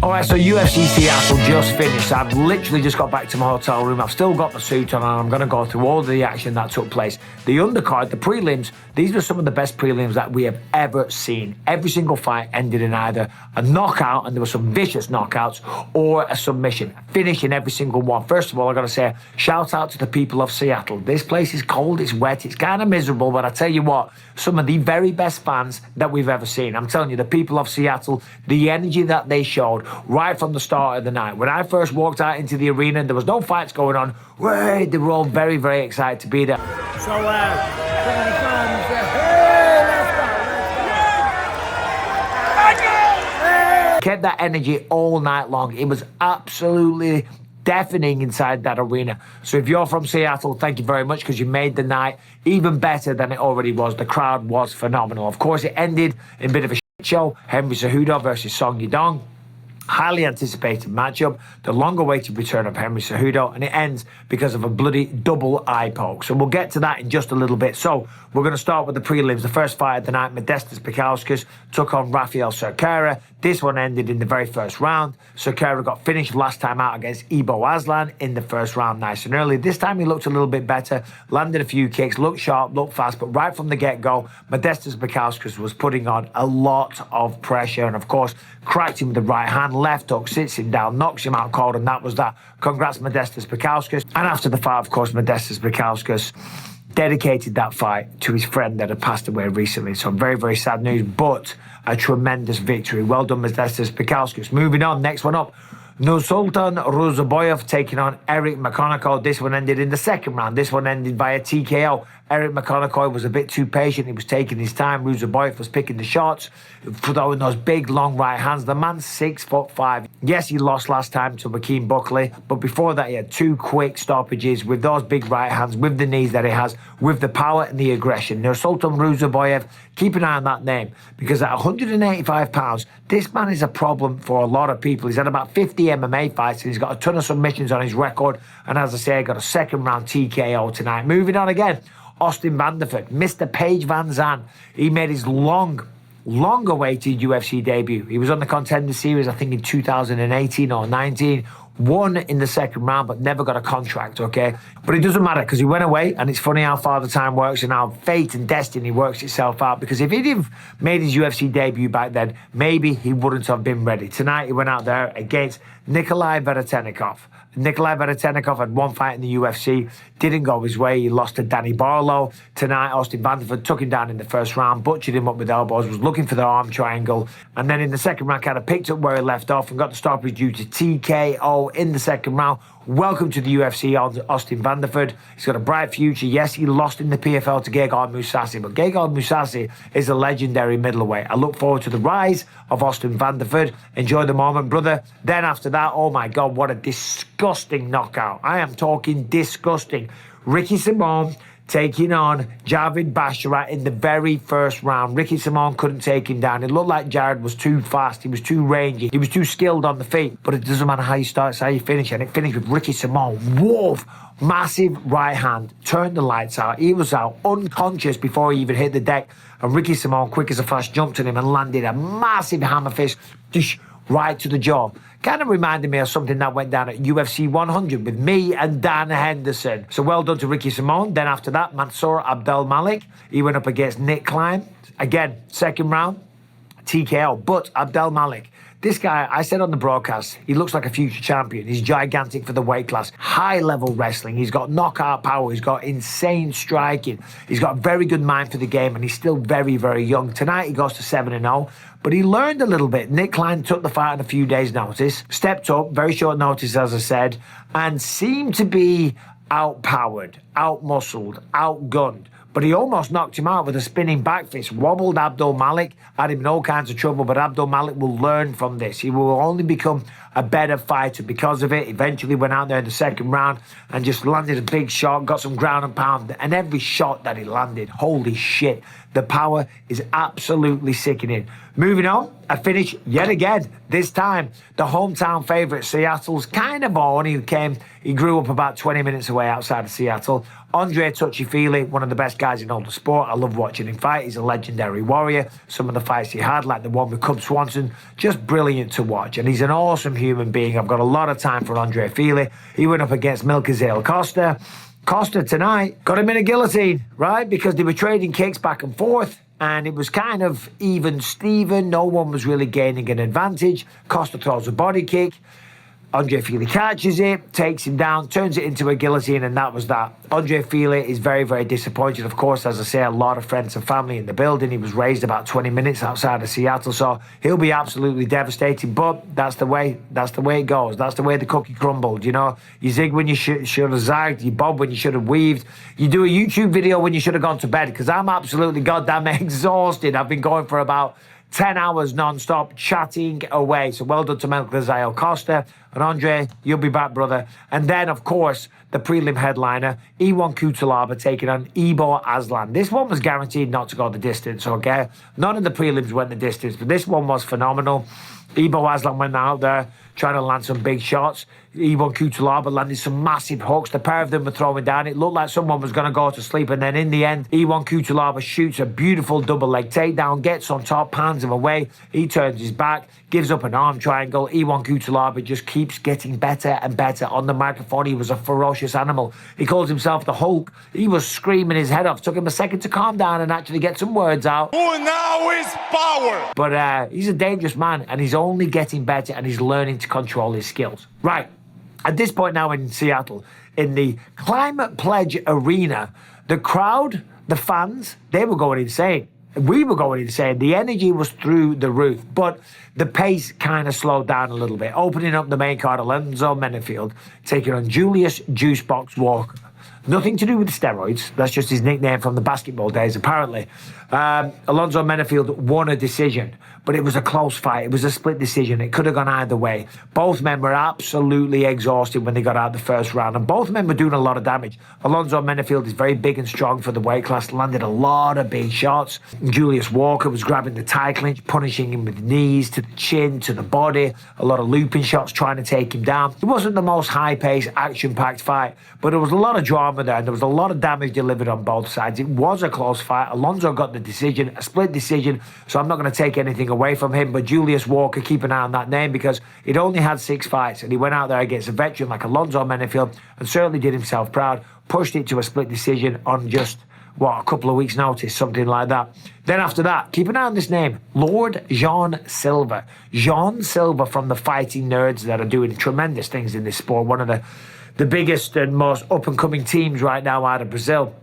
All right, so UFC Seattle just finished. I've literally just got back to my hotel room. I've still got the suit on, and I'm going to go through all the action that took place. The undercard, the prelims, these were some of the best prelims that we have ever seen. Every single fight ended in either a knockout, and there were some vicious knockouts, or a submission. Finish in every single one. First of all, I've got to say, shout out to the people of Seattle. This place is cold, it's wet, it's kind of miserable, but I tell you what, some of the very best fans that we've ever seen. I'm telling you, the people of Seattle, the energy that they showed right from the start of the night. When I first walked out into the arena, there was no fights going on. They were all very, very excited to be there. So, kept that energy all night long. It was absolutely deafening inside that arena. So if you're from Seattle, thank you very much, because you made the night even better than it already was. The crowd was phenomenal. Of course, it ended in a bit of a shit show. Henry Cejudo versus Yadong. Highly anticipated matchup, the long-awaited return of Henry Cejudo, and it ends because of a bloody double eye poke. So we'll get to that in just a little bit. So we're going to start with the prelims. The first fight of the night, Modestas Bukauskas took on Rafael Cerqueira. This one ended in the very first round. Cerqueira got finished last time out against Ibo Aslan in the first round, nice and early. This time he looked a little bit better, landed a few kicks, looked sharp, looked fast, but right from the get-go, Modestas Bukauskas was putting on a lot of pressure, and of course, cracked him with the right hand, left hook, sits him down, knocks him out cold, and that was that. Congrats, Modestas Bukauskas. And after the fight, of course, Modestas Bukauskas dedicated that fight to his friend that had passed away recently. So very, very sad news, but a tremendous victory. Well done, Modestas Bukauskas. Moving on, next one up, Nursultan Ruzaboyev taking on Eric McConaughey. This one ended in the second round. This one ended via TKO. Eric McConaughey was a bit too patient. He was taking his time. Ruzaboyev was picking the shots, throwing those big, long right hands. The man's 6'5". Yes, he lost last time to Joaquin Buckley, but before that, he had two quick stoppages with those big right hands, with the knees that he has, with the power and the aggression. Nursultan Ruzaboyev, keep an eye on that name, because at 185 pounds, this man is a problem for a lot of people. He's had about 50 MMA fights, and he's got a ton of submissions on his record. And as I say, I got a second round TKO tonight. Moving on again, Austin Vanderford, Mr. Paige Van Zandt. He made his long-awaited UFC debut. He was on the Contender Series, I think, in 2018 or 19. Won in the second round, but never got a contract, okay? But it doesn't matter, because he went away, and it's funny how far the time works and how fate and destiny works itself out, because if he'd have made his UFC debut back then, maybe he wouldn't have been ready. Tonight, he went out there against Nikolai Veretennikov. Nikolai Veretennikov had one fight in the UFC, didn't go his way. He lost to Danny Barlow. Tonight, Austin Vanderford took him down in the first round, butchered him up with elbows, was looking for the arm triangle, and then in the second round, kind of picked up where he left off and got the stoppage due to TKO in the second round. Welcome to the UFC, Austin Vanderford. He's got a bright future. Yes, he lost in the PFL to Gegard Mousasi, but Gegard Mousasi is a legendary middleweight. I look forward to the rise of Austin Vanderford. Enjoy the moment, brother. Then after that, oh my God, what a disgusting knockout. I am talking disgusting. Ricky Simon taking on Javid Basharat in the very first round. Ricky Simon couldn't take him down. It looked like Jared was too fast. He was too rangy. He was too skilled on the feet. But it doesn't matter how you start, it's how you finish. And it finished with Ricky Simon. Woof! Massive right hand. Turned the lights out. He was out unconscious before he even hit the deck. And Ricky Simon, quick as a flash, jumped on him and landed a massive hammer fist right to the jaw. Kind of reminded me of something that went down at UFC 100 with me and Dan Henderson. So well done to Ricky Simon. Then after that, Mansour Abdel Malik. He went up against Nick Klein. Again, second round, TKO. But Abdel Malik, this guy, I said on the broadcast, he looks like a future champion. He's gigantic for the weight class. High-level wrestling. He's got knockout power. He's got insane striking. He's got a very good mind for the game, and he's still very, very young. Tonight, he goes to 7-0. But he learned a little bit. Nick Klein took the fight on a few days' notice, stepped up, very short notice, as I said, and seemed to be outpowered, outmuscled, outgunned. But he almost knocked him out with a spinning back fist, wobbled Abdul Malik, had him in all kinds of trouble, but Abdul Malik will learn from this. He will only become a better fighter because of it. Eventually went out there in the second round and just landed a big shot, got some ground and pound, and every shot that he landed, holy shit, the power is absolutely sickening. Moving on, a finish yet again. This time, the hometown favourite, Seattle's kind of born. He grew up about 20 minutes away outside of Seattle. Andre Touchy-Feely, one of the best guys in all the sport. I love watching him fight. He's a legendary warrior. Some of the fights he had, like the one with Cub Swanson, just brilliant to watch. And he's an awesome human being. I've got a lot of time for Andre Feely. He went up against Milkazel Costa. Costa tonight got him in a guillotine, right? Because they were trading kicks back and forth. And it was kind of even Steven. No one was really gaining an advantage. Costa throws a body kick. Andre Feely catches it, takes him down, turns it into a guillotine, and that was that. Andre Feely is very, very disappointed. Of course, as I say, a lot of friends and family in the building. He was raised about 20 minutes outside of Seattle, so he'll be absolutely devastated. But that's the way it goes. That's the way the cookie crumbled, you know. You zig when you should have zagged. You bob when you should have weaved. You do a YouTube video when you should have gone to bed, because I'm absolutely goddamn exhausted. I've been going for about 10 hours non-stop chatting away. So well done to Milkazel Costa. And Andre, you'll be back, brother. And then, of course, the prelim headliner, Iwan Kutalaba taking on Ibo Aslan. This one was guaranteed not to go the distance, okay? None of the prelims went the distance, but this one was phenomenal. Ibo Aslan went out there trying to land some big shots. Iwan Kutalaba landed some massive hooks. The pair of them were throwing down. It looked like someone was going to go to sleep. And then in the end, Iwan Kutalaba shoots a beautiful double leg takedown, gets on top, pans him away. He turns his back, gives up an arm triangle. Iwan Kutalaba just keeps getting better and better on the microphone. He was a ferocious animal. He calls himself the Hulk. He was screaming his head off. Took him a second to calm down and actually get some words out. Who now is power? But he's a dangerous man, and he's only getting better, and he's learning to control his skills. Right. At this point now in Seattle, in the Climate Pledge Arena, the crowd, the fans, they were going insane. We were going insane. The energy was through the roof, but the pace kind of slowed down a little bit. Opening up the main card, Alonzo Menefield taking on Julius Juicebox Walker. Nothing to do with steroids. That's just his nickname from the basketball days, apparently. Alonzo Menefield won a decision, but it was a close fight. It was a split decision. It could have gone either way. Both men were absolutely exhausted when they got out the first round, and both men were doing a lot of damage. Alonzo Menefield is very big and strong for the weight class, landed a lot of big shots. Julius Walker was grabbing the tie clinch, punishing him with knees to the chin, to the body, a lot of looping shots trying to take him down. It wasn't the most high-paced, action-packed fight, but there was a lot of drama there, and there was a lot of damage delivered on both sides. It was a close fight. Alonzo got the decision, a split decision, so I'm not going to take anything away from him, but Julius Walker, keep an eye on that name, because he'd only had 6 fights, and he went out there against a veteran like Alonzo Menefield and certainly did himself proud, pushed it to a split decision on just, a couple of weeks' notice, something like that. Then after that, keep an eye on this name, Lord Jean Silva. Jean Silva from the Fighting Nerds that are doing tremendous things in this sport, one of the biggest and most up-and-coming teams right now out of Brazil.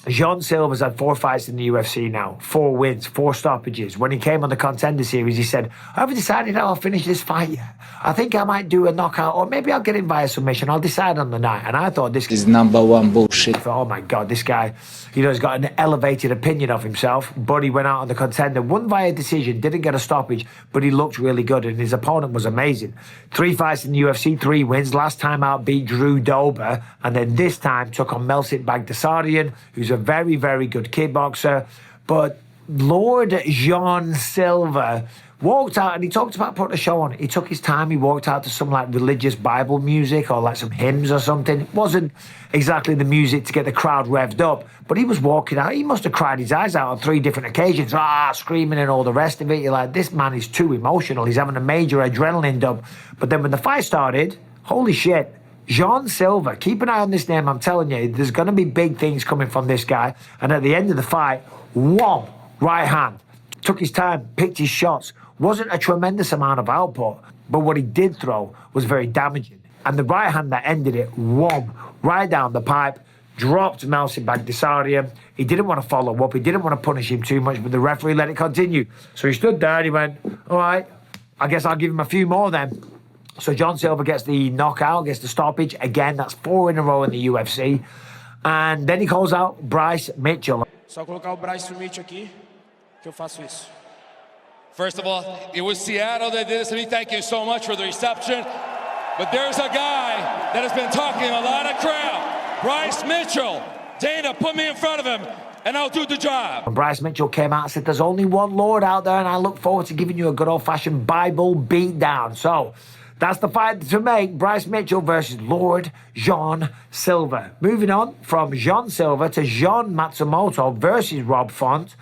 Jean Silva's had 4 fights in the UFC now, 4 wins, 4 stoppages. When he came on the Contender Series, he said, I haven't decided how I'll finish this fight yet. I think I might do a knockout, or maybe I'll get him via submission. I'll decide on the night. And I thought this is #1 bullshit. I thought, oh my God, this guy, he's got an elevated opinion of himself. But he went out on the Contender, won via decision, didn't get a stoppage, but he looked really good, and his opponent was amazing. 3 fights in the UFC, 3 wins. Last time out beat Drew Dober, and then this time took on Melsit Bagdasaryan, who's a very, very good kickboxer. But Lord Jean Silva walked out, and he talked about putting a show on. He took his time. He walked out to some religious Bible music or some hymns or something. It wasn't exactly the music to get the crowd revved up, but he was walking out. He must have cried his eyes out on 3 different occasions, screaming and all the rest of it. You're like, this man is too emotional. He's having a major adrenaline dump. But then when the fight started, holy shit, Jean Silva, keep an eye on this name. I'm telling you, there's going to be big things coming from this guy. And at the end of the fight, wham, right hand. Took his time, picked his shots. Wasn't a tremendous amount of output, but what he did throw was very damaging. And the right hand that ended it, wham, right down the pipe, dropped Melsit Bagdasaryan. He didn't want to follow up. He didn't want to punish him too much, but the referee let it continue. So he stood there and he went, all right, I guess I'll give him a few more then. So John Silva gets the knockout, gets the stoppage. Again, that's 4 in a row in the UFC. And then he calls out Bryce Mitchell. Só colocar o Bryce Mitchell aqui, que eu faço isso. First of all, it was Seattle that did this to me. Thank you so much for the reception. But there's a guy that has been talking a lot of crap. Bryce Mitchell. Dana, put me in front of him. and I'll do the job. And Bryce Mitchell came out and said, there's only one Lord out there, and I look forward to giving you a good old-fashioned Bible beatdown. So that's the fight to make, Bryce Mitchell versus Lord Jean Silva. Moving on from Jean Silva to Jean Matsumoto versus Rob Font.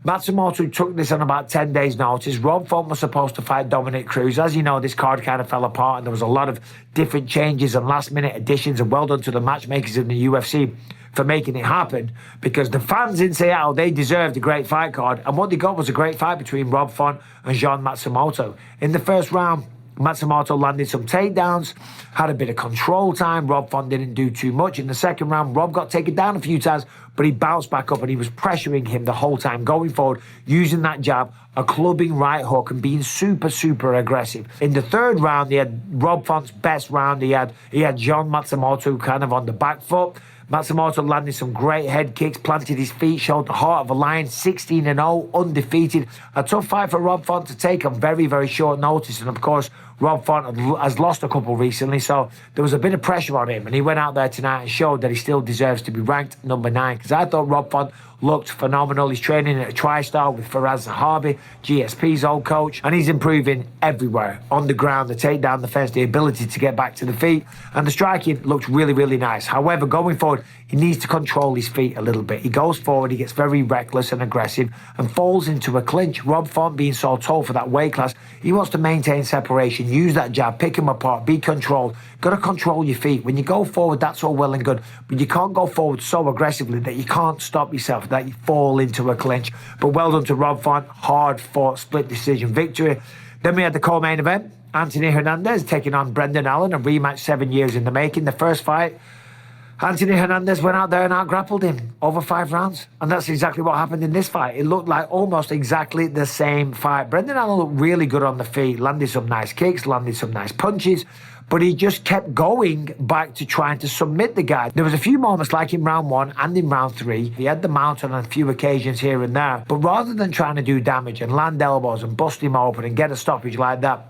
Matsumoto took this on about 10 days' notice. Rob Font was supposed to fight Dominic Cruz. As you know, this card kind of fell apart, and there was a lot of different changes and last-minute additions, and well done to the matchmakers in the UFC for making it happen, because the fans in Seattle, they deserved a great fight card, and what they got was a great fight between Rob Font and Jean Matsumoto. In the first round, Matsumoto landed some takedowns, had a bit of control time. Rob Font didn't do too much. In the second round, Rob got taken down a few times, but he bounced back up and he was pressuring him the whole time, going forward, using that jab, a clubbing right hook, and being super, super aggressive. In the third round, he had Rob Font's best round. He had Jean Matsumoto kind of on the back foot. Matsumoto landed some great head kicks, planted his feet, showed the heart of a lion, 16-0, undefeated. A tough fight for Rob Font to take on very, very short notice. And of course, Rob Font has lost a couple recently, so there was a bit of pressure on him. And he went out there tonight and showed that he still deserves to be ranked number 9. Because I thought Rob Font looked phenomenal. He's training at a TriStar with Faraz Zahabi, GSP's old coach, and he's improving everywhere. On the ground, the takedown defense, the ability to get back to the feet, and the striking looked really, really nice. However, going forward, he needs to control his feet a little bit. He goes forward, he gets very reckless and aggressive, and falls into a clinch. Rob Font, being so tall for that weight class, he wants to maintain separation, use that jab, pick him apart, be controlled. Got to control your feet. When you go forward, that's all well and good, but you can't go forward so aggressively that you can't stop yourself, that you fall into a clinch. But well done to Rob Font, hard-fought split decision victory. Then we had the co-main event, Anthony Hernandez taking on Brendan Allen, a rematch 7 years in the making. The first fight, Anthony Hernandez went out there and out-grappled him over 5 rounds. And that's exactly what happened in this fight. It looked like almost exactly the same fight. Brendan Allen looked really good on the feet, landed some nice kicks, landed some nice punches, but he just kept going back to trying to submit the guy. There was a few moments like in round 1 and in round 3. He had the mount on a few occasions here and there, but rather than trying to do damage and land elbows and bust him open and get a stoppage like that,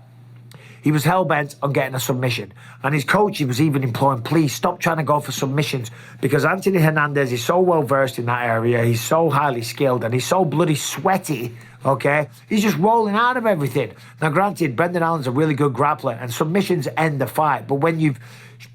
he was hell-bent on getting a submission. And his coach, he was even imploring, please stop trying to go for submissions, because Anthony Hernandez is so well-versed in that area. He's so highly skilled and he's so bloody sweaty, okay? He's just rolling out of everything. Now, granted, Brendan Allen's a really good grappler and submissions end the fight. But when you've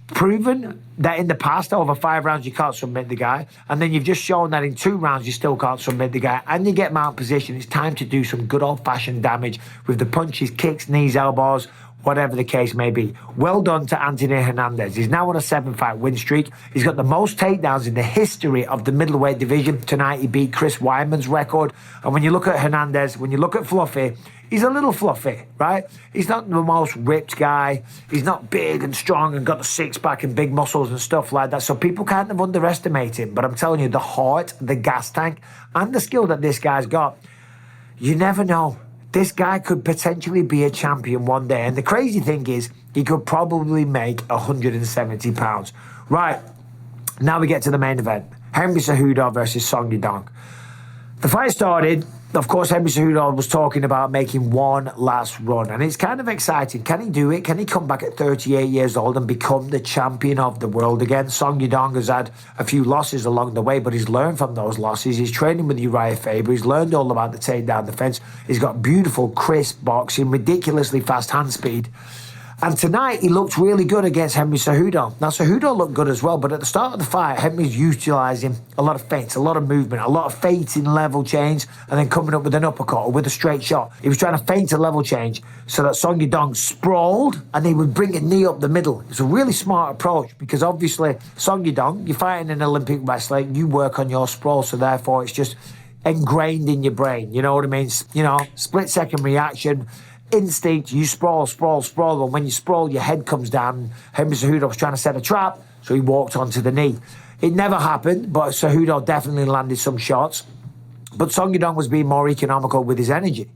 proven that in the past, over 5 rounds, you can't submit the guy, and then you've just shown that in 2 rounds, you still can't submit the guy, and you get mount position, it's time to do some good old-fashioned damage with the punches, kicks, knees, elbows, whatever the case may be. Well done to Anthony Hernandez. He's now on a 7-fight win streak. He's got the most takedowns in the history of the middleweight division. Tonight, he beat Chris Weidman's record. And when you look at Hernandez, when you look at Fluffy, he's a little fluffy, right? He's not the most ripped guy. He's not big and strong and got the six-pack and big muscles and stuff like that. So people kind of underestimate him. But I'm telling you, the heart, the gas tank, and the skill that this guy's got, you never know. This guy could potentially be a champion one day. And the crazy thing is, he could probably make 170 pounds. Right, now we get to the main event. Henry Cejudo versus Song Yadong. The fight started, of course, Henry Cejudo was talking about making one last run. And it's kind of exciting. Can he do it? Can he come back at 38 years old and become the champion of the world again? Song Yadong has had a few losses along the way, but he's learned from those losses. He's training with Uriah Faber. He's learned all about the takedown defense. He's got beautiful, crisp boxing, ridiculously fast hand speed. And tonight, he looked really good against Henry Cejudo. Now, Cejudo looked good as well, but at the start of the fight, Henry's utilising a lot of feints, a lot of movement, a lot of feinting level change, and then coming up with an uppercut or with a straight shot. He was trying to feint a level change so that Song Yadong sprawled, and he would bring a knee up the middle. It's a really smart approach, because obviously, Song Yadong, you're fighting an Olympic wrestler, you work on your sprawl, so therefore it's just ingrained in your brain. You know what I mean? You know, split-second reaction, instinct, you sprawl, and when you sprawl, your head comes down. Henry Cejudo was trying to set a trap, so he walked onto the knee. It never happened, but Cejudo definitely landed some shots. But Song Yadong was being more economical with his energy.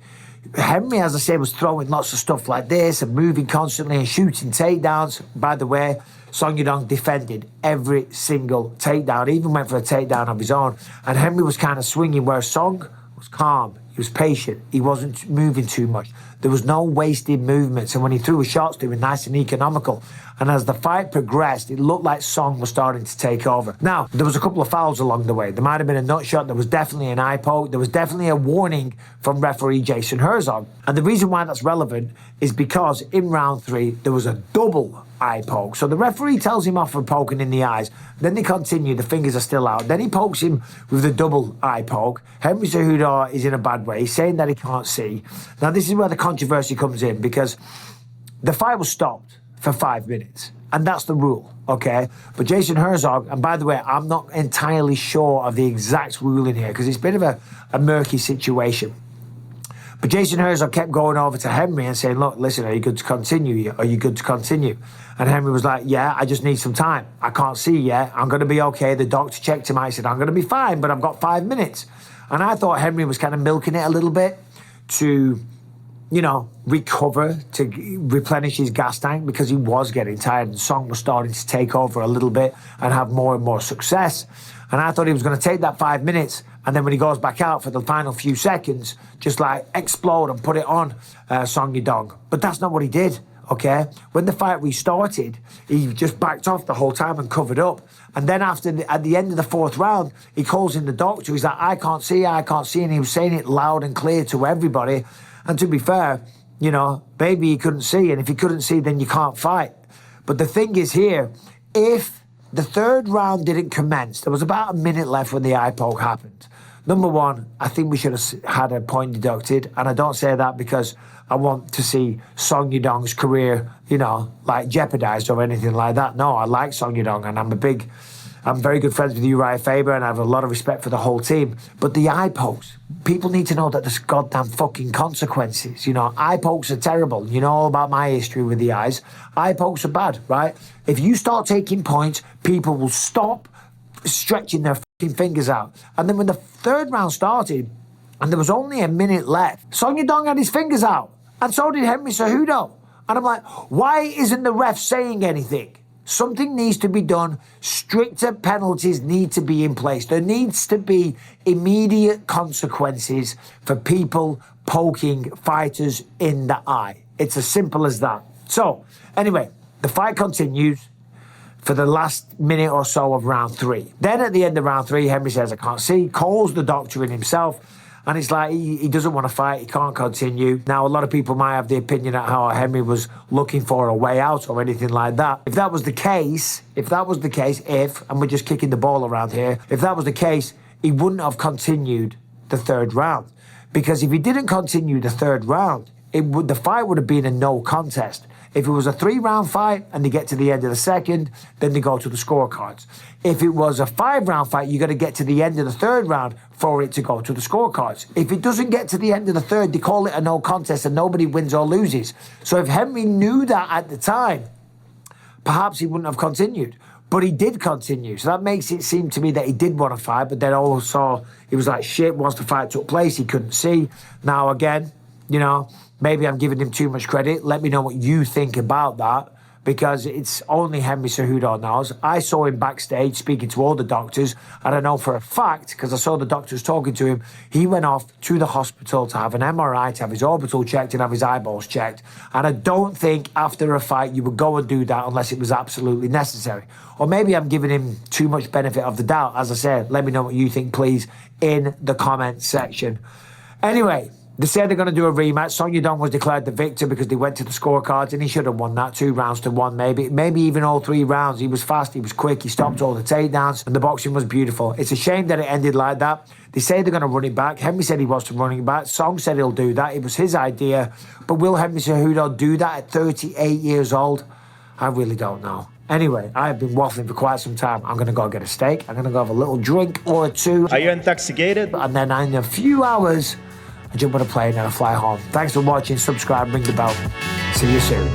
Henry, as I say, was throwing lots of stuff like this and moving constantly and shooting takedowns. By the way, Song Yadong defended every single takedown, even went for a takedown of his own. And Henry was kind of swinging, whereas Song was calm. He He was patient. He wasn't moving too much. There was no wasted movements. And when he threw his shots, they were nice and economical. And as the fight progressed, it looked like Song was starting to take over. Now, there was a couple of fouls along the way. There might have been a nut shot. There was definitely an eye poke. There was definitely a warning from referee Jason Herzog. And the reason why that's relevant is because in round 3, there was a double eye poke. So the referee tells him off for poking in the eyes. Then they continue. The fingers are still out. Then he pokes him with the double eye poke. Henry Cejudo is in a bad way. He's saying that he can't see. Now, this is where the controversy comes in, because the fight was stopped for 5 minutes. And that's the rule, okay? But Jason Herzog, and by the way, I'm not entirely sure of the exact ruling here because it's a bit of a murky situation. But Jason Herzog kept going over to Henry and saying, look, listen, are you good to continue? Are you good to continue? And Henry was like, yeah, I just need some time. I can't see yet. I'm going to be okay. The doctor checked him out. He said, I'm going to be fine, but I've got 5 minutes. And I thought Henry was kind of milking it a little bit to, you know, recover, to replenish his gas tank because he was getting tired and Song was starting to take over a little bit and have more and more success. And I thought he was going to take that 5 minutes and then when he goes back out for the final few seconds, just like explode and put it on Song Yadong. But that's not what he did, okay? When the fight restarted, he just backed off the whole time and covered up. And then at the end of the 4th round, he calls in the doctor. He's like, I can't see. And he was saying it loud and clear to everybody. And to be fair, you know, maybe he couldn't see. And if he couldn't see, then you can't fight. But the thing is here, if the 3rd round didn't commence, there was about a minute left when the eye poke happened. Number one, I think we should have had a point deducted. And I don't say that because I want to see Song Yadong's career, you know, like jeopardized or anything like that. No, I like Song Yadong and I'm very good friends with Uriah Faber and I have a lot of respect for the whole team. But the eye pokes, people need to know that there's goddamn fucking consequences. You know, eye pokes are terrible. You know all about my history with the eyes. Eye pokes are bad, right? If you start taking points, people will stop stretching their fucking fingers out. And then when the 3rd round started and there was only a minute left, Song Yadong had his fingers out and so did Henry Cejudo. And I'm like, why isn't the ref saying anything? Something needs to be done. Stricter penalties need to be in place. There needs to be immediate consequences for people poking fighters in the eye. It's as simple as that. So, anyway, the fight continues for the last minute or so of round 3. Then at the end of round 3, Henry says, I can't see, calls the doctor in himself, and it's like he doesn't want to fight, he can't continue. Now, a lot of people might have the opinion of how Henry was looking for a way out or anything like that. If that was the case, and we're just kicking the ball around here, if that was the case, he wouldn't have continued the 3rd round. Because if he didn't continue the 3rd round, the fight would have been a no contest. If it was a 3-round fight and they get to the end of the 2nd, then they go to the scorecards. If it was a 5-round fight, you got to get to the end of the 3rd round for it to go to the scorecards. If it doesn't get to the end of the 3rd, they call it a no contest and nobody wins or loses. So if Henry knew that at the time, perhaps he wouldn't have continued. But he did continue. So that makes it seem to me that he did want to fight, but then also he was like, shit, once the fight took place, he couldn't see. Now again, you know, maybe I'm giving him too much credit. Let me know what you think about that, because it's only Henry Cejudo knows. I saw him backstage speaking to all the doctors, and I know for a fact, because I saw the doctors talking to him, he went off to the hospital to have an MRI, to have his orbital checked and have his eyeballs checked. And I don't think after a fight you would go and do that unless it was absolutely necessary. Or maybe I'm giving him too much benefit of the doubt. As I said, let me know what you think, please, in the comment section. Anyway, they said they're going to do a rematch. Song Yadong was declared the victor because they went to the scorecards and he should have won that 2-1 maybe even all 3 rounds. He was fast, he was quick, he stopped all the takedowns and the boxing was beautiful. It's a shame that it ended like that. They say they're going to run it back. Henry said he wants to run it back. Song said he'll do that. It was his idea. But will Henry Cejudo do that at 38 years old? I really don't know. Anyway, I have been waffling for quite some time. I'm going to go get a steak. I'm going to go have a little drink or 2. Are you intoxicated? And then in a few hours, I jump on a plane and I fly home. Thanks for watching. Subscribe, ring the bell. See you soon.